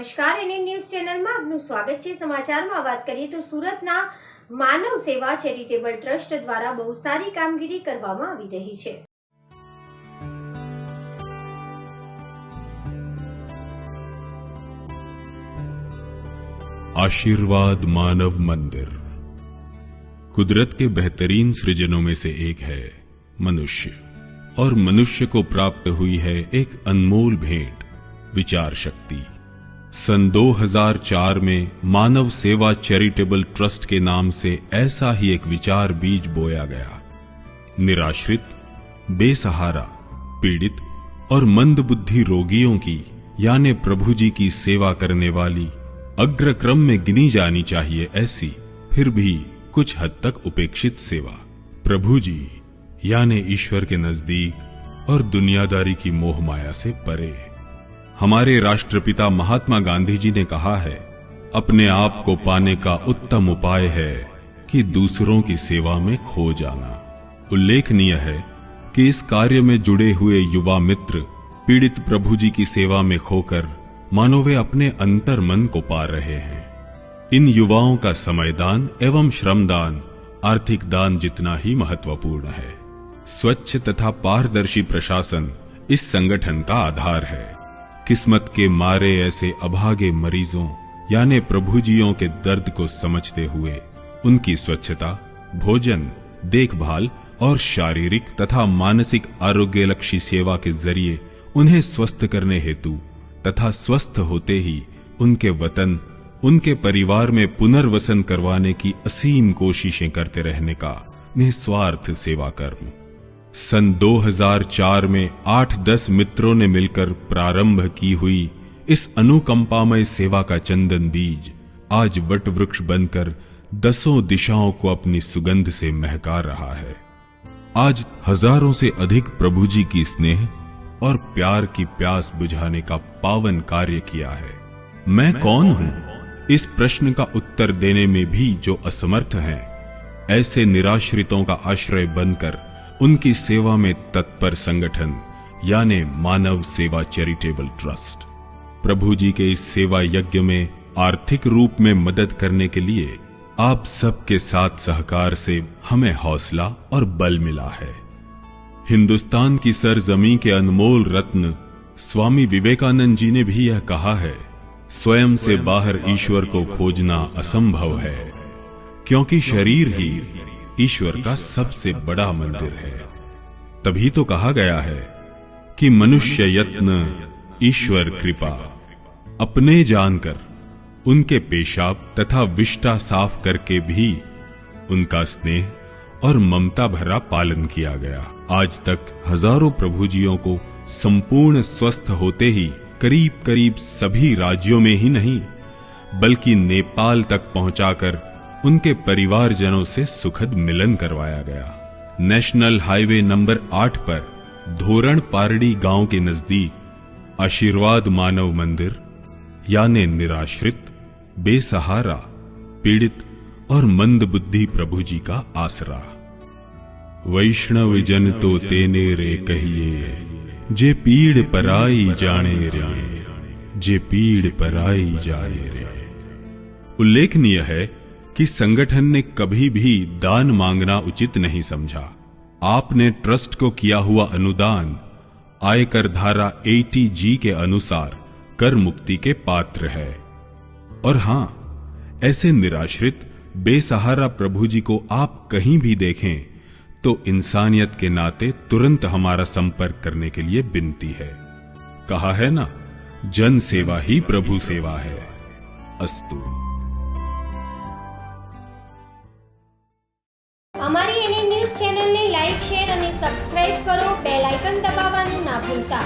નમસ્કાર, NN news ચેનલમાં આપનું સ્વાગત છે। સમાચારમાં વાત કરીએ તો સુરતના માનવ સેવા ચેરિટેબલ ટ્રસ્ટ દ્વારા બહુ સારી કામગીરી કરવામાં આવી રહી છે। आशीर्वाद मानव मंदिर कुदरत के बेहतरीन सृजनों में से एक है मनुष्य, और मनुष्य को प्राप्त हुई है एक अनमोल भेंट, विचार शक्ति। सन 2004 में मानव सेवा चैरिटेबल ट्रस्ट के नाम से ऐसा ही एक विचार बीज बोया गया। निराश्रित, बेसहारा, पीड़ित और मंदबुद्धि रोगियों की यानी प्रभु जी की सेवा करने वाली अग्रक्रम में गिनी जानी चाहिए ऐसी, फिर भी कुछ हद तक उपेक्षित सेवा। प्रभु जी यानी ईश्वर के नजदीक और दुनियादारी की मोह माया से परे। हमारे राष्ट्रपिता महात्मा गांधी जी ने कहा है, अपने आप को पाने का उत्तम उपाय है कि दूसरों की सेवा में खो जाना। उल्लेखनीय है कि इस कार्य में जुड़े हुए युवा मित्र पीड़ित प्रभु जी की सेवा में खोकर मानो वे अपने अंतर मन को पा रहे हैं। इन युवाओं का समयदान एवं श्रमदान आर्थिक दान जितना ही महत्वपूर्ण है। स्वच्छ तथा पारदर्शी प्रशासन इस संगठन का आधार है। किस्मत के मारे ऐसे अभागे मरीजों यानी प्रभुजियों के दर्द को समझते हुए उनकी स्वच्छता, भोजन, देखभाल और शारीरिक तथा मानसिक आरोग्यलक्षी सेवा के जरिए उन्हें स्वस्थ करने हेतु तथा स्वस्थ होते ही उनके वतन, उनके परिवार में पुनर्वसन करवाने की असीम कोशिशें करते रहने का निस्वार्थ सेवा कर्म। सन 2004 में 8-10 मित्रों ने मिलकर प्रारंभ की हुई इस अनुकंपामय सेवा का चंदन बीज आज वट वृक्ष बनकर 10 दिशाओं को अपनी सुगंध से महका रहा है। आज हजारों से अधिक प्रभु जी की स्नेह और प्यार की प्यास बुझाने का पावन कार्य किया है। मैं कौन हूं? इस प्रश्न का उत्तर देने में भी जो असमर्थ हैं, ऐसे निराश्रितों का आश्रय बनकर उनकी सेवा में तत्पर संगठन यानी मानव सेवा चैरिटेबल ट्रस्ट। प्रभु जी के इस सेवा यज्ञ में आर्थिक रूप में मदद करने के लिए आप सबके साथ सहकार से हमें हौसला और बल मिला है। हिंदुस्तान की सरजमी के अनमोल रत्न स्वामी विवेकानंद जी ने भी यह कहा है, स्वयं से बाहर ईश्वर को खोजना असंभव है, क्योंकि शरीर ही ईश्वर का सबसे बड़ा मंदिर है। तभी तो कहा गया है कि मनुष्य यत्न ईश्वर कृपा। अपने जानकर उनके पेशाब तथा विष्टा साफ करके भी उनका स्नेह और ममता भरा पालन किया गया। आज तक हजारों प्रभुजियों को संपूर्ण स्वस्थ होते ही करीब करीब सभी राज्यों में ही नहीं बल्कि नेपाल तक पहुंचाकर उनके परिवारजनों से सुखद मिलन करवाया गया। नेशनल हाईवे नंबर 8 पर धोरण पारड़ी गांव के नजदीक आशीर्वाद मानव मंदिर यानी निराश्रित, बेसहारा, पीड़ित और मंदबुद्धि प्रभु जी का आसरा। वैष्णव जन तो तेने रे कहिए, जे पीड़ पराई जाने रे, जे पीड़ पराई जाने रे। उल्लेखनीय है कि संगठन ने कभी भी दान मांगना उचित नहीं समझा। आपने ट्रस्ट को किया हुआ अनुदान आयकर धारा 80G के अनुसार कर मुक्ति के पात्र है। और हां, ऐसे निराश्रित, बेसहारा प्रभु जी को आप कहीं भी देखें तो इंसानियत के नाते तुरंत हमारा संपर्क करने के लिए विनती है। कहा है ना, जन सेवा ही प्रभु सेवा है। अस्तु। અમારી એનએન ન્યૂઝ ચેનલને લાઈક, શેર અને સબસ્ક્રાઇબ કરો। બેલ આઇકન દબાવવાનું ના ભૂલતા।